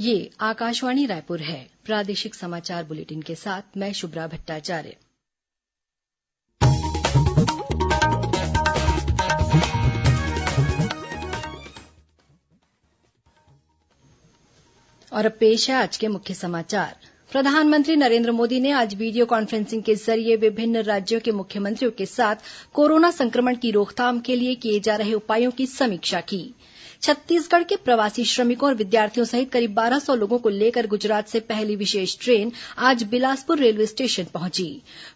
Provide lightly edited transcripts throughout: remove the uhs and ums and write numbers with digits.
ये आकाशवाणी रायपुर है। प्रादेशिक समाचार बुलेटिन के साथ मैं शुभ्रा भट्टाचार्य। और अब पेश है आज के मुख्य समाचार। प्रधानमंत्री नरेन्द्र मोदी ने आज वीडियो कॉन्फ्रेंसिंग के जरिये विभिन्न राज्यों के मुख्यमंत्रियों के साथ कोरोना संक्रमण की रोकथाम के लिए किए जा रहे उपायों की समीक्षा की। छत्तीसगढ़ के प्रवासी श्रमिकों और विद्यार्थियों सहित करीब 1200 लोगों को लेकर गुजरात से पहली विशेष ट्रेन आज बिलासपुर रेलवे स्टेशन पहुंची।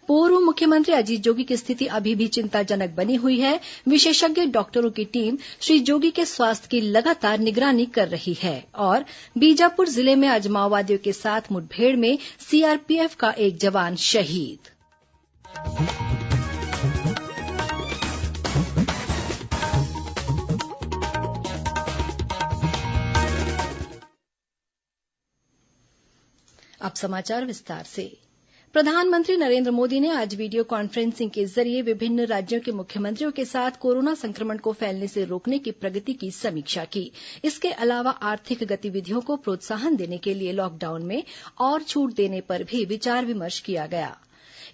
पूर्व मुख्यमंत्री अजीत जोगी की स्थिति अभी भी चिंताजनक बनी हुई है। विशेषज्ञ डॉक्टरों की टीम श्री जोगी के स्वास्थ्य की लगातार निगरानी कर रही है। और बीजापुर जिले में आज माओवादियों के साथ मुठभेड़ में सीआरपीएफ का एक जवान शहीद। अब समाचार विस्तार से। प्रधानमंत्री नरेन्द्र मोदी ने आज वीडियो कॉन्फ्रेंसिंग के जरिये विभिन्न राज्यों के मुख्यमंत्रियों के साथ कोरोना संक्रमण को फैलने से रोकने की प्रगति की समीक्षा की। इसके अलावा आर्थिक गतिविधियों को प्रोत्साहन देने के लिए लॉकडाउन में और छूट देने पर भी विचार विमर्श किया गया।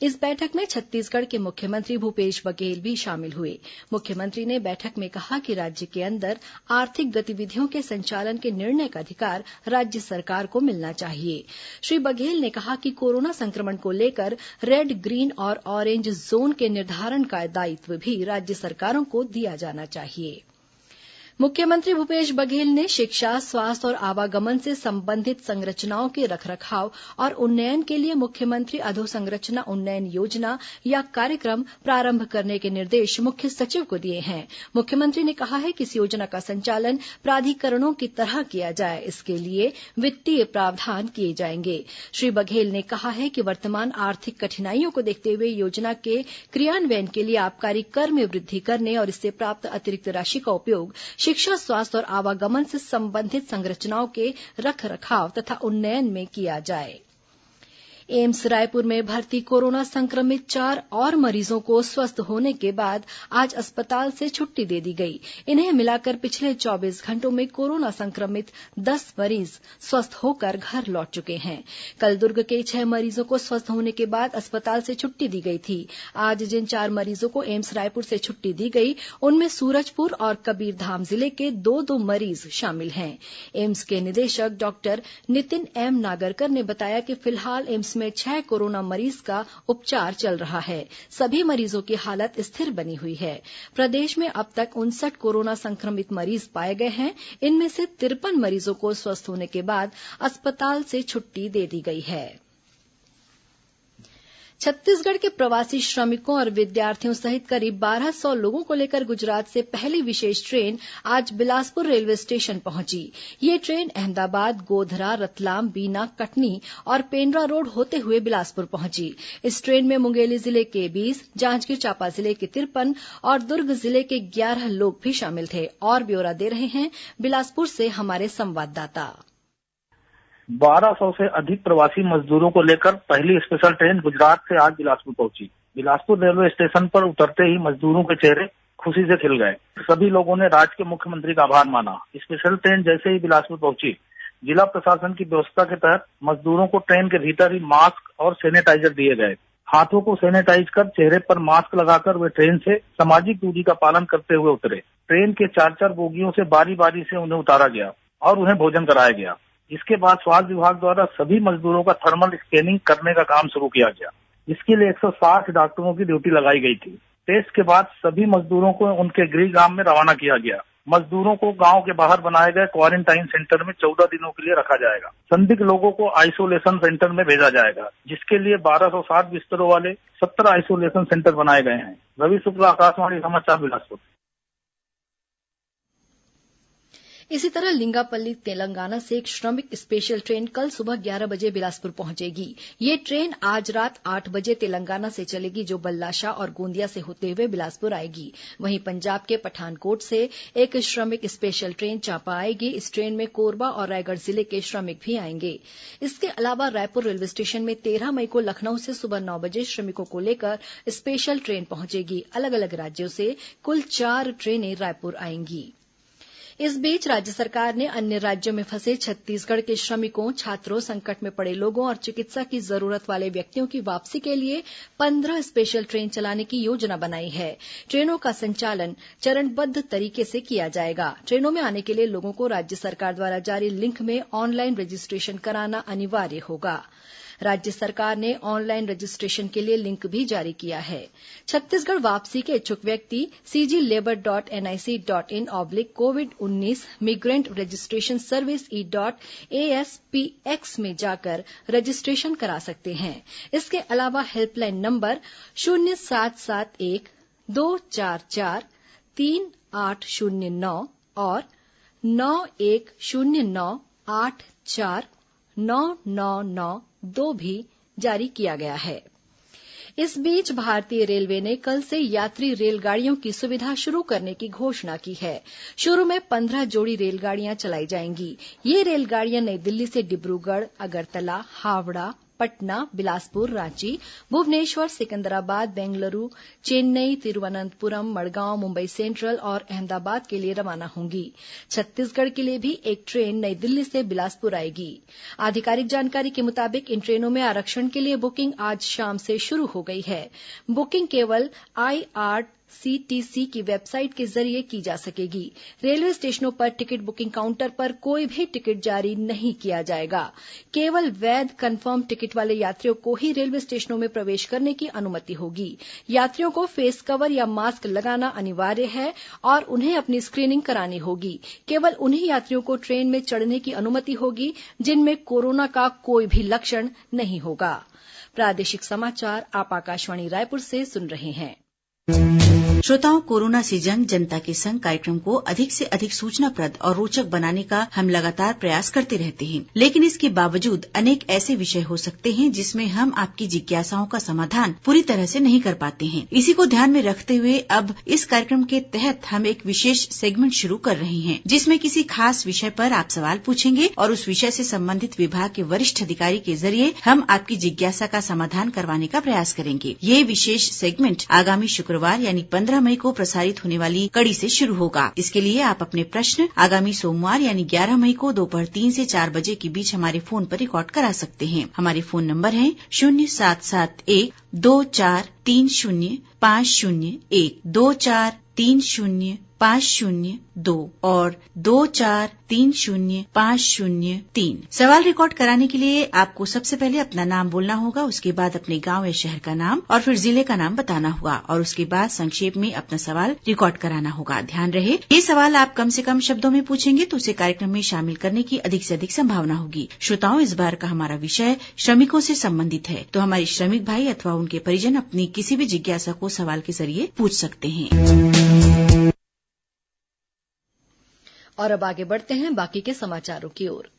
इस बैठक में छत्तीसगढ़ के मुख्यमंत्री भूपेश बघेल भी शामिल हुए। मुख्यमंत्री ने बैठक में कहा कि राज्य के अंदर आर्थिक गतिविधियों के संचालन के निर्णय का अधिकार राज्य सरकार को मिलना चाहिए। श्री बघेल ने कहा कि कोरोना संक्रमण को लेकर रेड, ग्रीन और ऑरेंज जोन के निर्धारण का दायित्व भी राज्य सरकारों को दिया जाना चाहिए। मुख्यमंत्री भूपेश बघेल ने शिक्षा, स्वास्थ्य और आवागमन से संबंधित संरचनाओं के रखरखाव और उन्नयन के लिए मुख्यमंत्री अधोसंरचना उन्नयन योजना या कार्यक्रम प्रारंभ करने के निर्देश मुख्य सचिव को दिए हैं। मुख्यमंत्री ने कहा है कि इस योजना का संचालन प्राधिकरणों की तरह किया जाए। इसके लिए वित्तीय प्रावधान किए जाएंगे। श्री बघेल ने कहा है कि वर्तमान आर्थिक कठिनाइयों को देखते हुए योजना के क्रियान्वयन के लिए आबकारी कर में वृद्धि करने और इससे प्राप्त अतिरिक्त राशि का उपयोग शिक्षा, स्वास्थ्य और आवागमन से संबंधित संरचनाओं के रखरखाव तथा उन्नयन में किया जाए। एम्स रायपुर में भर्ती कोरोना संक्रमित 4 और मरीजों को स्वस्थ होने के बाद आज अस्पताल से छुट्टी दे दी गई। इन्हें मिलाकर पिछले 24 घंटों में कोरोना संक्रमित 10 मरीज स्वस्थ होकर घर लौट चुके हैं। कल दुर्ग के 6 मरीजों को स्वस्थ होने के बाद अस्पताल से छुट्टी दी गई थी। आज जिन 4 मरीजों को एम्स रायपुर से छुट्टी दी गई उनमें सूरजपुर और कबीरधाम जिले के 2 मरीज शामिल हैं। एम्स के निदेशक डॉक्टर नितिन एम नागरकर ने बताया कि फिलहाल एम्स में 6 कोरोना मरीज का उपचार चल रहा है। सभी मरीजों की हालत स्थिर बनी हुई है। प्रदेश में अब तक 59 कोरोना संक्रमित मरीज पाए गए हैं। इनमें से 53 मरीजों को स्वस्थ होने के बाद अस्पताल से छुट्टी दे दी गई है। छत्तीसगढ़ के प्रवासी श्रमिकों और विद्यार्थियों सहित करीब 1200 लोगों को लेकर गुजरात से पहली विशेष ट्रेन आज बिलासपुर रेलवे स्टेशन पहुंची। ये ट्रेन अहमदाबाद, गोधरा, रतलाम, बीना, कटनी और पेंड्रा रोड होते हुए बिलासपुर पहुंची। इस ट्रेन में मुंगेली जिले के 20, जांजगीर चांपा जिले के 53 और दुर्ग जिले के 11 लोग भी शामिल थे। और ब्यौरा दे रहे हैं बिलासपुर से हमारे संवाददाता। 1200 से अधिक प्रवासी मजदूरों को लेकर पहली स्पेशल ट्रेन गुजरात से आज बिलासपुर पहुंची। बिलासपुर रेलवे स्टेशन पर उतरते ही मजदूरों के चेहरे खुशी से खिल गए। सभी लोगों ने राज्य के मुख्यमंत्री का आभार माना। स्पेशल ट्रेन जैसे ही बिलासपुर पहुंची, जिला प्रशासन की व्यवस्था के तहत मजदूरों को ट्रेन के भीतर ही मास्क और सैनिटाइजर दिए गए। हाथों को सैनिटाइज कर चेहरे पर मास्क लगाकर वे ट्रेन से सामाजिक दूरी का पालन करते हुए उतरे। ट्रेन के 4 बोगियों से बारी बारी से उन्हें उतारा गया और उन्हें भोजन कराया गया। इसके बाद स्वास्थ्य विभाग द्वारा सभी मजदूरों का थर्मल स्कैनिंग करने का काम शुरू किया गया। इसके लिए 160 डॉक्टरों की ड्यूटी लगाई गई थी। टेस्ट के बाद सभी मजदूरों को उनके गृह गांव में रवाना किया गया। मजदूरों को गांव के बाहर बनाए गए क्वारंटाइन सेंटर में 14 दिनों के लिए रखा जाएगा। संदिग्ध लोगों को आइसोलेशन सेंटर में भेजा जाएगा, जिसके लिए 1260 बिस्तरों वाले 17 आइसोलेशन सेंटर बनाए गए हैं। रवि शुक्ला, आकाशवाणी समाचार, बिलासपुर। इसी तरह लिंगापल्ली तेलंगाना से एक श्रमिक स्पेशल ट्रेन कल सुबह 11 बजे बिलासपुर पहुंचेगी। ये ट्रेन आज रात 8 बजे तेलंगाना से चलेगी, जो बल्लाशाह और गोंदिया से होते हुए बिलासपुर आएगी। वहीं पंजाब के पठानकोट से एक श्रमिक स्पेशल ट्रेन चांपा आएगी। इस ट्रेन में कोरबा और रायगढ़ जिले के श्रमिक भी आएंगे। इसके अलावा रायपुर रेलवे स्टेशन में 13 मई को लखनऊ से सुबह 9 बजे श्रमिकों को लेकर स्पेशल ट्रेन पहुंचेगी। अलग अलग राज्यों से कुल 4 ट्रेनें रायपुर आएंगी। इस बीच राज्य सरकार ने अन्य राज्यों में फंसे छत्तीसगढ़ के श्रमिकों, छात्रों, संकट में पड़े लोगों और चिकित्सा की जरूरत वाले व्यक्तियों की वापसी के लिए 15 स्पेशल ट्रेन चलाने की योजना बनाई है। ट्रेनों का संचालन चरणबद्ध तरीके से किया जाएगा। ट्रेनों में आने के लिए लोगों को राज्य सरकार द्वारा जारी लिंक में ऑनलाइन रजिस्ट्रेशन कराना अनिवार्य होगा। राज्य सरकार ने ऑनलाइन रजिस्ट्रेशन के लिए लिंक भी जारी किया है। छत्तीसगढ़ वापसी के इच्छुक व्यक्ति cglabor.nic.in/COVID-19 मिग्रेंट रजिस्ट्रेशन सर्विस e.aspx में जाकर रजिस्ट्रेशन करा सकते हैं। इसके अलावा हेल्पलाइन नंबर 0771 244 3809 और 9109 84999 भी जारी किया गया है। इस बीच भारतीय रेलवे ने कल से यात्री रेलगाड़ियों की सुविधा शुरू करने की घोषणा की है। शुरू में 15 जोड़ी रेलगाड़ियां चलाई जाएंगी। ये रेलगाड़ियां नई दिल्ली से डिब्रूगढ़, अगरतला, हावड़ा, पटना, बिलासपुर, रांची, भुवनेश्वर, सिकंदराबाद, बेंगलुरु, चेन्नई, तिरुवनंतपुरम, मड़गांव, मुंबई सेंट्रल और अहमदाबाद के लिए रवाना होंगी। छत्तीसगढ़ के लिए भी एक ट्रेन नई दिल्ली से बिलासपुर आएगी। आधिकारिक जानकारी के मुताबिक इन ट्रेनों में आरक्षण के लिए बुकिंग आज शाम से शुरू हो गई है। बुकिंग केवल IRCTC की वेबसाइट के जरिए की जा सकेगी। रेलवे स्टेशनों पर टिकट बुकिंग काउंटर पर कोई भी टिकट जारी नहीं किया जाएगा। केवल वैध कंफर्म टिकट वाले यात्रियों को ही रेलवे स्टेशनों में प्रवेश करने की अनुमति होगी। यात्रियों को फेस कवर या मास्क लगाना अनिवार्य है और उन्हें अपनी स्क्रीनिंग करानी होगी। केवल उन्हीं यात्रियों को ट्रेन में चढ़ने की अनुमति होगी जिनमें कोरोना का कोई भी लक्षण नहीं होगा। प्रादेशिक समाचार आप आकाशवाणी रायपुर से सुन रहे हैं। श्रोताओं, कोरोना से जंग जनता के संग कार्यक्रम को अधिक से अधिक सूचनाप्रद और रोचक बनाने का हम लगातार प्रयास करते रहते हैं, लेकिन इसके बावजूद अनेक ऐसे विषय हो सकते हैं जिसमें हम आपकी जिज्ञासाओं का समाधान पूरी तरह से नहीं कर पाते हैं। इसी को ध्यान में रखते हुए अब इस कार्यक्रम के तहत हम एक विशेष सेगमेंट शुरू कर रहे हैं, जिसमें किसी खास विषय पर आप सवाल पूछेंगे और उस विषय से संबंधित विभाग के वरिष्ठ अधिकारी के जरिए हम आपकी जिज्ञासा का समाधान करवाने का प्रयास करेंगे। ये विशेष सेगमेंट आगामी शुक्रवार यानी 15 मई को प्रसारित होने वाली कड़ी से शुरू होगा। इसके लिए आप अपने प्रश्न आगामी सोमवार यानी 11 मई को दोपहर 3 से 4 बजे के बीच हमारे फोन पर रिकॉर्ड करा सकते हैं। हमारे फोन नंबर है 0771 243050 243050 और 24305003। सवाल रिकॉर्ड कराने के लिए आपको सबसे पहले अपना नाम बोलना होगा, उसके बाद अपने गांव या शहर का नाम और फिर जिले का नाम बताना होगा और उसके बाद संक्षेप में अपना सवाल रिकॉर्ड कराना होगा। ध्यान रहे, ये सवाल आप कम से कम शब्दों में पूछेंगे तो उसे कार्यक्रम में शामिल करने की अधिक से अधिक संभावना होगी। श्रोताओं, इस बार का हमारा विषय श्रमिकों से संबंधित है, तो हमारे श्रमिक भाई अथवा उनके परिजन अपनी किसी भी जिज्ञासा को सवाल के जरिए पूछ सकते हैं। और अब आगे बढ़ते हैं बाकी के समाचारों की ओर।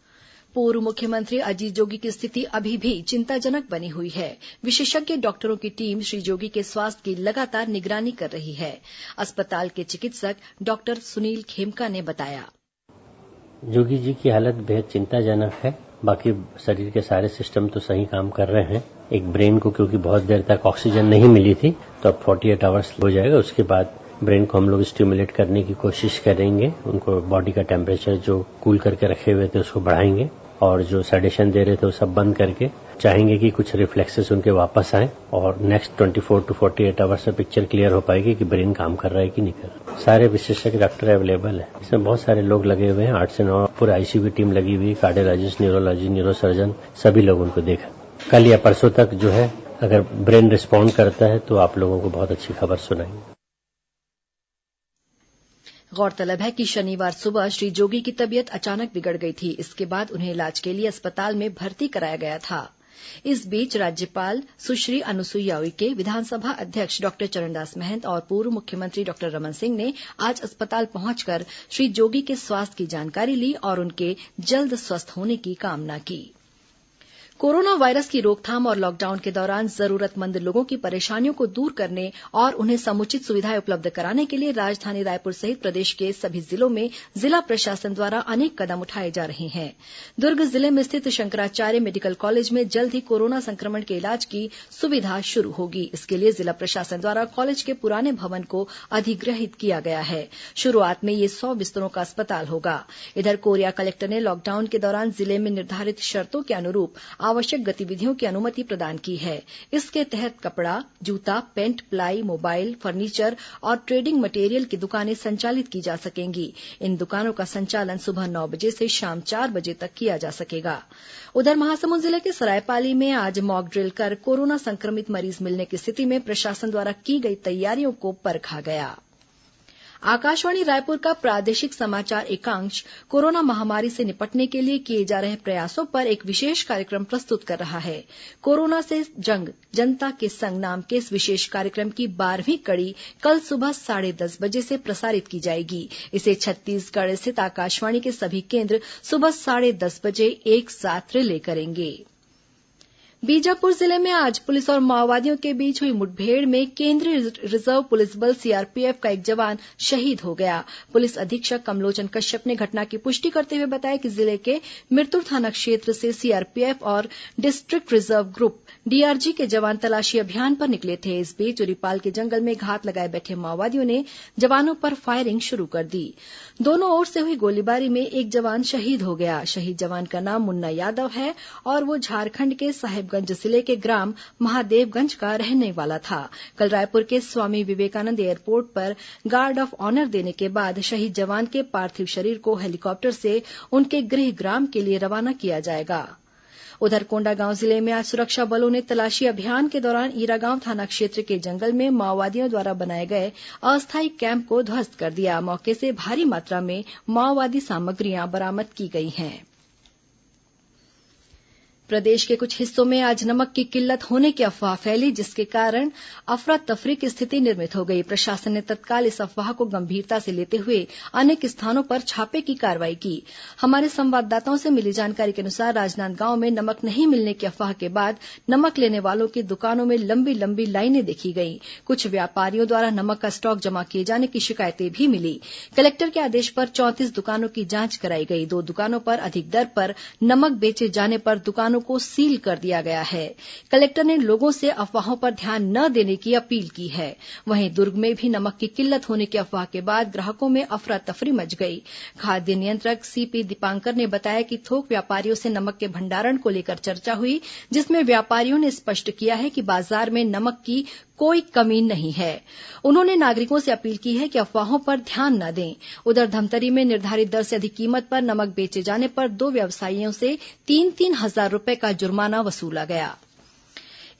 पूर्व मुख्यमंत्री अजीत जोगी की स्थिति अभी भी चिंताजनक बनी हुई है। विशेषज्ञ डॉक्टरों की टीम श्री जोगी के स्वास्थ्य की लगातार निगरानी कर रही है। अस्पताल के चिकित्सक डॉक्टर सुनील खेमका ने बताया, जोगी जी की हालत बेहद चिंताजनक है। बाकी शरीर के सारे सिस्टम तो सही काम कर रहे हैं। एक ब्रेन को क्योंकि बहुत देर तक ऑक्सीजन नहीं मिली थी, तो अब 48 आवर्स हो जाएगा। उसके बाद ब्रेन को हम लोग स्टिमुलेट करने की कोशिश करेंगे। उनको बॉडी का टेम्परेचर जो कूल करके रखे हुए थे उसको बढ़ाएंगे और जो सेडेशन दे रहे थे वो सब बंद करके चाहेंगे कि कुछ रिफ्लेक्सेस उनके वापस आए और नेक्स्ट 24 to 48 आवर्स से पिक्चर क्लियर हो पाएगी कि ब्रेन काम कर रहा है कि नहीं कर रहा। सारे विशेषज्ञ डॉक्टर अवेलेबल है। इसमें बहुत सारे लोग लगे हुए हैं, 8 से 9 पूरे आईसीयू की टीम लगी हुई है। कार्डियोलॉजिस्ट, न्यूरोलॉजी, न्यूरोसर्जन सभी लोग उनको देखा। कल या परसों तक जो है अगर ब्रेन रिस्पॉन्ड करता है तो आप लोगों को बहुत अच्छी खबर सुनाएंगे। गौरतलब है कि शनिवार सुबह श्री जोगी की तबीयत अचानक बिगड़ गई थी। इसके बाद उन्हें इलाज के लिए अस्पताल में भर्ती कराया गया था। इस बीच राज्यपाल सुश्री अनुसुईया उइके, विधानसभा अध्यक्ष डॉक्टर चरणदास महंत और पूर्व मुख्यमंत्री डॉक्टर रमन सिंह ने आज अस्पताल पहुंचकर श्री जोगी के स्वास्थ्य की जानकारी ली और उनके जल्द स्वस्थ होने की कामना की। कोरोना वायरस की रोकथाम और लॉकडाउन के दौरान जरूरतमंद लोगों की परेशानियों को दूर करने और उन्हें समुचित सुविधाएं उपलब्ध कराने के लिए राजधानी रायपुर सहित प्रदेश के सभी जिलों में जिला प्रशासन द्वारा अनेक कदम उठाए जा रहे हैं। दुर्ग जिले में स्थित शंकराचार्य मेडिकल कॉलेज में जल्द ही कोरोना संक्रमण के इलाज की सुविधा शुरू होगी। इसके लिए जिला प्रशासन द्वारा कॉलेज के पुराने भवन को अधिग्रहित किया गया है। शुरुआत में ये 100 बिस्तरों का अस्पताल होगा। इधर कोरिया कलेक्टर ने लॉकडाउन के दौरान जिले में निर्धारित शर्तों के अनुरूप आवश्यक गतिविधियों की अनुमति प्रदान की है। इसके तहत कपड़ा, जूता, पेंट, प्लाई, मोबाइल, फर्नीचर और ट्रेडिंग मटेरियल की दुकानें संचालित की जा सकेंगी। इन दुकानों का संचालन सुबह 9 बजे से शाम 4 बजे तक किया जा सकेगा। उधर महासमुंद जिले के सरायपाली में आज मॉक ड्रिल कर कोरोना संक्रमित मरीज मिलने की स्थिति में प्रशासन द्वारा की गई तैयारियों को परखा गया। आकाशवाणी रायपुर का प्रादेशिक समाचार एकांश कोरोना महामारी से निपटने के लिए किए जा रहे प्रयासों पर एक विशेष कार्यक्रम प्रस्तुत कर रहा है। कोरोना से जंग जनता के संग नाम के इस विशेष कार्यक्रम की 12वीं कड़ी कल सुबह 10:30 बजे से प्रसारित की जाएगी। इसे छत्तीसगढ़ स्थित आकाशवाणी के सभी केंद्र सुबह 10:30 बजे एक साथ रिले करेंगे। बीजापुर जिले में आज पुलिस और माओवादियों के बीच हुई मुठभेड़ में केंद्रीय रिजर्व पुलिस बल सीआरपीएफ का एक जवान शहीद हो गया। पुलिस अधीक्षक कमलोचन कश्यप ने घटना की पुष्टि करते हुए बताया कि जिले के मिरतुर थाना क्षेत्र से सीआरपीएफ और डिस्ट्रिक्ट रिजर्व ग्रुप डीआरजी के जवान तलाशी अभियान पर निकले थे। इस बीच उरीपाल के जंगल में घात लगाए बैठे माओवादियों ने जवानों पर फायरिंग शुरू कर दी। दोनों ओर से हुई गोलीबारी में एक जवान शहीद हो गया। शहीद जवान का नाम मुन्ना यादव है और वो झारखंड के साहेबगंज जिले के ग्राम महादेवगंज का रहने वाला था। कल रायपुर के स्वामी विवेकानंद एयरपोर्ट पर गार्ड ऑफ ऑनर देने के बाद शहीद जवान के पार्थिव शरीर को हेलीकॉप्टर से उनके गृह ग्राम के लिए रवाना किया जाएगा। उधर कोंडागांव जिले में आज सुरक्षा बलों ने तलाशी अभियान के दौरान ईरागांव थाना क्षेत्र के जंगल में माओवादियों द्वारा बनाए गए अस्थायी कैंप को ध्वस्त कर दिया। मौके से भारी मात्रा में माओवादी सामग्रियां बरामद की गई हैं। प्रदेश के कुछ हिस्सों में आज नमक की किल्लत होने की अफवाह फैली, जिसके कारण अफरा तफरी की स्थिति निर्मित हो गई। प्रशासन ने तत्काल इस अफवाह को गंभीरता से लेते हुए अनेक स्थानों पर छापे की कार्रवाई की। हमारे संवाददाताओं से मिली जानकारी के अनुसार राजनांदगांव में नमक नहीं मिलने की अफवाह के बाद नमक लेने वालों की दुकानों में लंबी लंबी लाइनें देखी गईं। कुछ व्यापारियों द्वारा नमक का स्टॉक जमा किए जाने की शिकायतें भी मिली। कलेक्टर के आदेश पर 34 दुकानों की जांच कराई गई। 2 दुकानों पर अधिक दर पर नमक बेचे जाने पर दुकानों को सील कर दिया गया है। कलेक्टर ने लोगों से अफवाहों पर ध्यान न देने की अपील की है। वहीं दुर्ग में भी नमक की किल्लत होने की अफवाह के बाद ग्राहकों में अफरा तफरी मच गई। खाद्य नियंत्रक सीपी दीपांकर ने बताया कि थोक व्यापारियों से नमक के भंडारण को लेकर चर्चा हुई, जिसमें व्यापारियों ने स्पष्ट किया है कि बाजार में नमक की कोई कमी नहीं है। उन्होंने नागरिकों से अपील की है कि अफवाहों पर ध्यान न दें। उधर धमतरी में निर्धारित दर से अधिक कीमत पर नमक बेचे जाने पर 2 व्यवसायियों से 3-3 हजार रुपए का जुर्माना वसूला गया।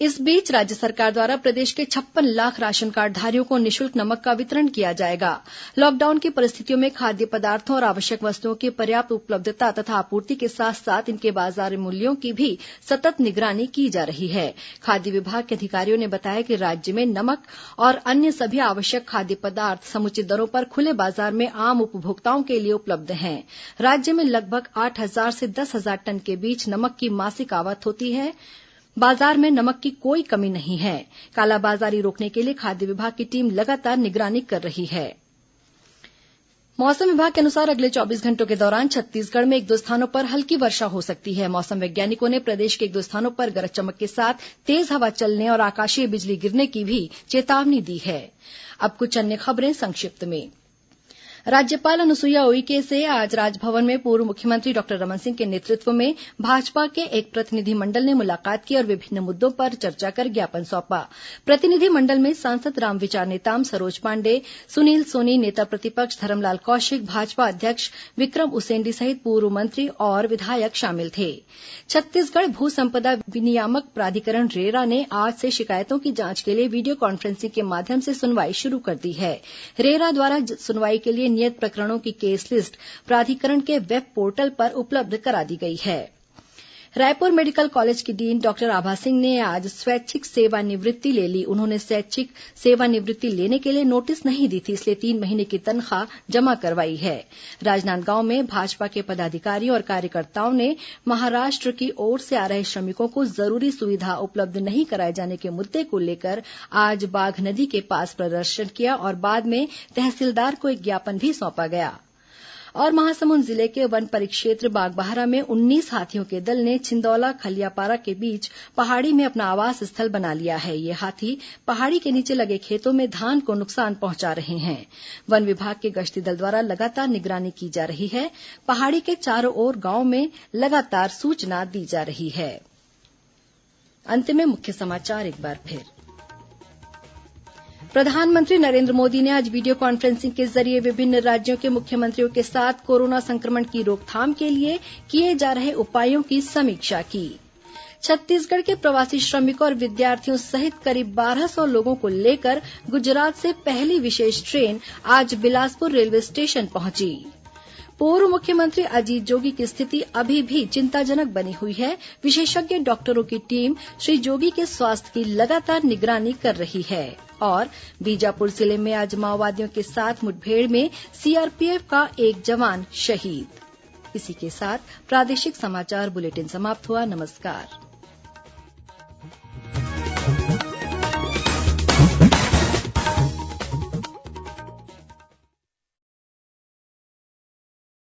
इस बीच राज्य सरकार द्वारा प्रदेश के 56 लाख राशन कार्डधारियों को निःशुल्क नमक का वितरण किया जाएगा। लॉकडाउन की परिस्थितियों में खाद्य पदार्थों और आवश्यक वस्तुओं की पर्याप्त उपलब्धता तथा आपूर्ति के साथ साथ इनके बाजार मूल्यों की भी सतत निगरानी की जा रही है। खाद्य विभाग के अधिकारियों ने बताया कि राज्य में नमक और अन्य सभी आवश्यक खाद्य पदार्थ समुचित दरों पर खुले बाजार में आम उपभोक्ताओं के लिए उपलब्ध हैं। राज्य में लगभग 8,000 से 10,000 टन के बीच नमक की मासिक आवक होती है। बाजार में नमक की कोई कमी नहीं है। कालाबाजारी रोकने के लिए खाद्य विभाग की टीम लगातार निगरानी कर रही है। मौसम विभाग के अनुसार अगले 24 घंटों के दौरान छत्तीसगढ़ में 1-2 स्थानों पर हल्की वर्षा हो सकती है। मौसम वैज्ञानिकों ने प्रदेश के 1-2 स्थानों पर गरज चमक के साथ तेज हवा चलने और आकाशीय बिजली गिरने की भी चेतावनी दी है। अब कुछ अन्य खबरें संक्षिप्त में। राज्यपाल अनुसुईया उइके से आज राजभवन में पूर्व मुख्यमंत्री डॉक्टर रमन सिंह के नेतृत्व में भाजपा के एक प्रतिनिधिमंडल ने मुलाकात की और विभिन्न मुद्दों पर चर्चा कर ज्ञापन सौंपा। प्रतिनिधिमंडल में सांसद रामविचार नेताम, सरोज पांडेय, सुनील सोनी, नेता प्रतिपक्ष धरमलाल कौशिक, भाजपा अध्यक्ष विक्रम उसेंडी सहित पूर्व मंत्री और विधायक शामिल थे। छत्तीसगढ़ भू संपदा विनियामक प्राधिकरण रेरा ने आज से शिकायतों की जांच के लिए वीडियो कॉन्फ्रेंसिंग के माध्यम से सुनवाई शुरू कर दी है। रेरा द्वारा सुनवाई के लिए नियत प्रकरणों की केस लिस्ट प्राधिकरण के वेब पोर्टल पर उपलब्ध करा दी गई है। रायपुर मेडिकल कॉलेज की डीन डॉक्टर आभा सिंह ने आज स्वैच्छिक सेवानिवृत्ति ले ली। उन्होंने स्वैच्छिक सेवानिवृत्ति लेने के लिए नोटिस नहीं दी थी, इसलिए 3 महीने की तनख्वाह जमा करवाई है। राजनांदगांव में भाजपा के पदाधिकारियों और कार्यकर्ताओं ने महाराष्ट्र की ओर से आ रहे श्रमिकों को जरूरी सुविधा उपलब्ध नहीं कराए जाने के मुद्दे को लेकर आज बाघ नदी के पास प्रदर्शन किया और बाद में तहसीलदार को एक ज्ञापन भी सौंपा गया। और महासमुंद जिले के वन परिक्षेत्र बागबाहरा में 19 हाथियों के दल ने छिंदौला खलियापारा के बीच पहाड़ी में अपना आवास स्थल बना लिया है। ये हाथी पहाड़ी के नीचे लगे खेतों में धान को नुकसान पहुंचा रहे हैं। वन विभाग के गश्ती दल द्वारा लगातार निगरानी की जा रही है। पहाड़ी के चारों ओर गांव में लगातार सूचना दी जा रही है। अंत में मुख्य समाचार एक बार फिर। प्रधानमंत्री नरेंद्र मोदी ने आज वीडियो कॉन्फ्रेंसिंग के जरिए विभिन्न राज्यों के मुख्यमंत्रियों के साथ कोरोना संक्रमण की रोकथाम के लिए किए जा रहे उपायों की समीक्षा की। छत्तीसगढ़ के प्रवासी श्रमिकों और विद्यार्थियों सहित करीब 1200 लोगों को लेकर गुजरात से पहली विशेष ट्रेन आज बिलासपुर रेलवे स्टेशन पहुंची। पूर्व मुख्यमंत्री अजीत जोगी की स्थिति अभी भी चिंताजनक बनी हुई है। विशेषज्ञ डॉक्टरों की टीम श्री जोगी के स्वास्थ्य की लगातार निगरानी कर रही है। और बीजापुर जिले में आज माओवादियों के साथ मुठभेड़ में सीआरपीएफ का एक जवान शहीद। इसी के साथ प्रादेशिक समाचार बुलेटिन समाप्त हुआ। नमस्कार।